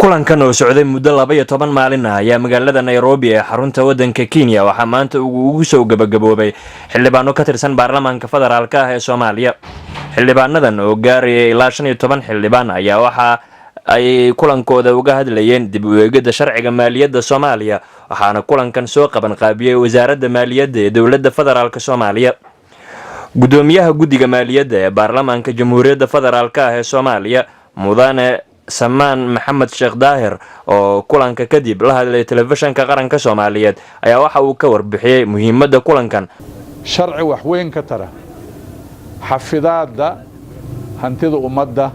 kulankan oo socday muddo 12 maalin ah ayaa magaalada Nairobi ee xarunta wadanka Kenya waxaa maanta ugu soo gabagaboobay xildhibaano ka tirsan baarlamaanka federaalka ah ee Soomaaliya. xildhibaanadan oo gaarayay ilaa 15 xildhibaan ayaa waxa ay kulankooda uga hadlayeen dib u eegida sharciga maaliyadda Soomaaliya, waxaana kulankan soo qaban qaabiyay wasaaradda maaliyadda ee dowladda federaalka Soomaaliya. gudoomiyaha guddiga maaliyadda ee baarlamaanka jamhuuriyadda federaalka ah ee Soomaaliya mudane Samaan Maxamed Sheekh Daahir oo kulanka kadib la hadlay telefishinka qaranka Soomaaliyeed ayaa waxa uu ka warbixiyay muhiimadda kulankan. sharci wax weyn ka tara xafidaadda hantida ummadda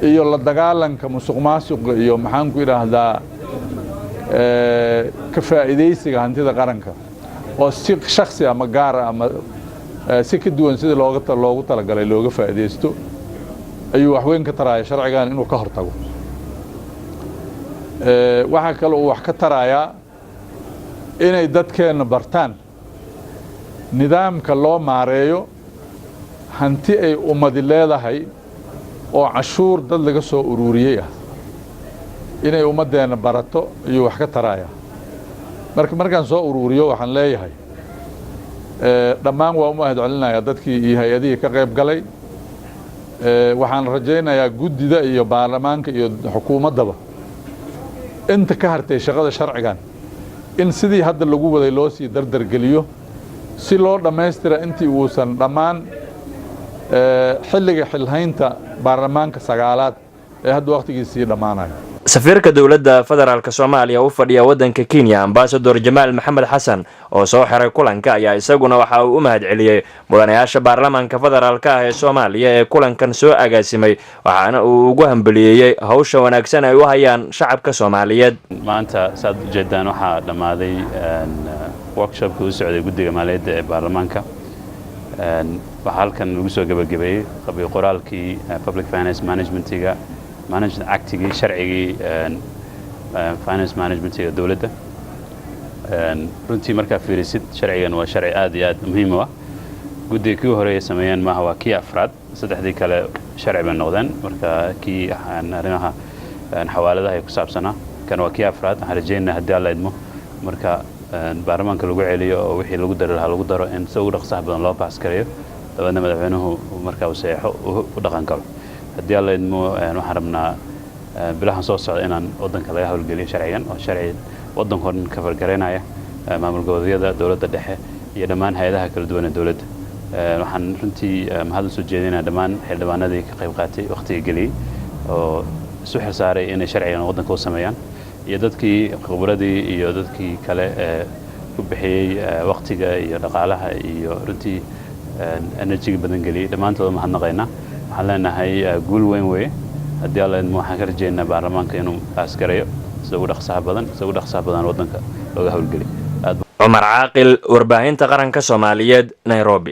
iyo la dagaalanka musuqmaasuqa iyo maxaan ku yiraahdaa ka faa'iideysiga hantida qaranka oo si shakhsi ama gaar ama si ka duwan sida loogu talagalay looga faa'iideysto ayuu wax weyn ka taraaya sharcigan inuu ka hortago. waxa kale uu wax ka taraaya inay dadkeena bartaan nidaamka loo maareeyo hanti ay ummadi leedahay oo cashuur dad laga soo ururiyay ah inay ummadeena barato ayuu wax ka taraaya. markaan soo ururiyo waxaan leeyahay dhammaan waa u mahad celinayaa dadkii iyo hay'adihii ka qayb galay. waxaan rajaynayaa guddida iyo baarlamaanka iyo xukuumaddaba inta ka hartay shaqada sharcigan in sidii hadda lagu waday loo sii dardargeliyo si loo dhammaystira intii uusan dhammaan xilliga xilhaynta baarlamaanka sagaalaad ee hadda waqtigiisii dhammaanayo. safiirka dowladda federaalka Soomaaliya u fadhiya wadanka Kenya Ambassador Jamaal Maxamed Xasan oo soo xiray kulanka ayaa isaguna waxa uu u mahad celiyay mudanayaasha baarlamaanka federaalka ah ee Soomaaliya ee kulankan soo agaasimay, waxaana uu ugu hambalyeeyay hawsha wanaagsan ay u hayaan shacabka Soomaaliyeed. maanta saad ujeedaan waxaa dhamaaday workshopka u socday guddiga maaliyadda ee baarlamaanka. waxaa halkan lagu soo gabagabeeyay qabi qoraalkii public finance managementiga management actigi sharcigii finance managementiga dawladda. runtii markaa fiirisid sharcigan waa sharci aad iyo aad muhiim u ah. guddiga kii horeeyay sameeyeen maaha waa kii afraad, saddexdii kale sharci bay noqdeen. marka kii arrimaha xawaaladaha ay ku saabsanaa kan waa kii afraad. waxaan rajaynaynaa haddii alla idmo marka baarlamaanka lagu celiyo oo wixii lagu dari lahaa lagu daro in si ugu dhaqsaha badan loo baas gareeyo, dabeedna madaxweynuhu markaa uu saxeexo u dhaqan galo. haddii alla idmo waxaan rabnaa bilahan soo socda inaan waddanka laga hawlgeliyo sharcigan oo sharci waddanka oo dhan ka fargaraynaya maamul goboleedyada dowladda dhexe iyo dhammaan hay'adaha kala duwan ee dowladda. waxaan runtii mahad u soo jeedinayaa dhammaan xildhibaanadii ka qayb qaatay waqtiga geliyey oo isu xilsaaray inay sharcigan waddanka u sameeyaan, iyo dadkii khibradii iyo dadkii kale ee ku bixiyey waqtiga iyo dhaqaalaha iyo runtii energy badan geliyey. dhammaantood mahadnaqaynaa. waxaan leenahay guul weyn weeye. haddii alla idmo waxaan ka rajaynaa baarlamaanka inuu aasgareeyo sida ugu dhaqsaha badan waddanka looga hawlgeliyo. Cumar Caaqil, warbaahinta qaranka Soomaaliyeed, Nairobi.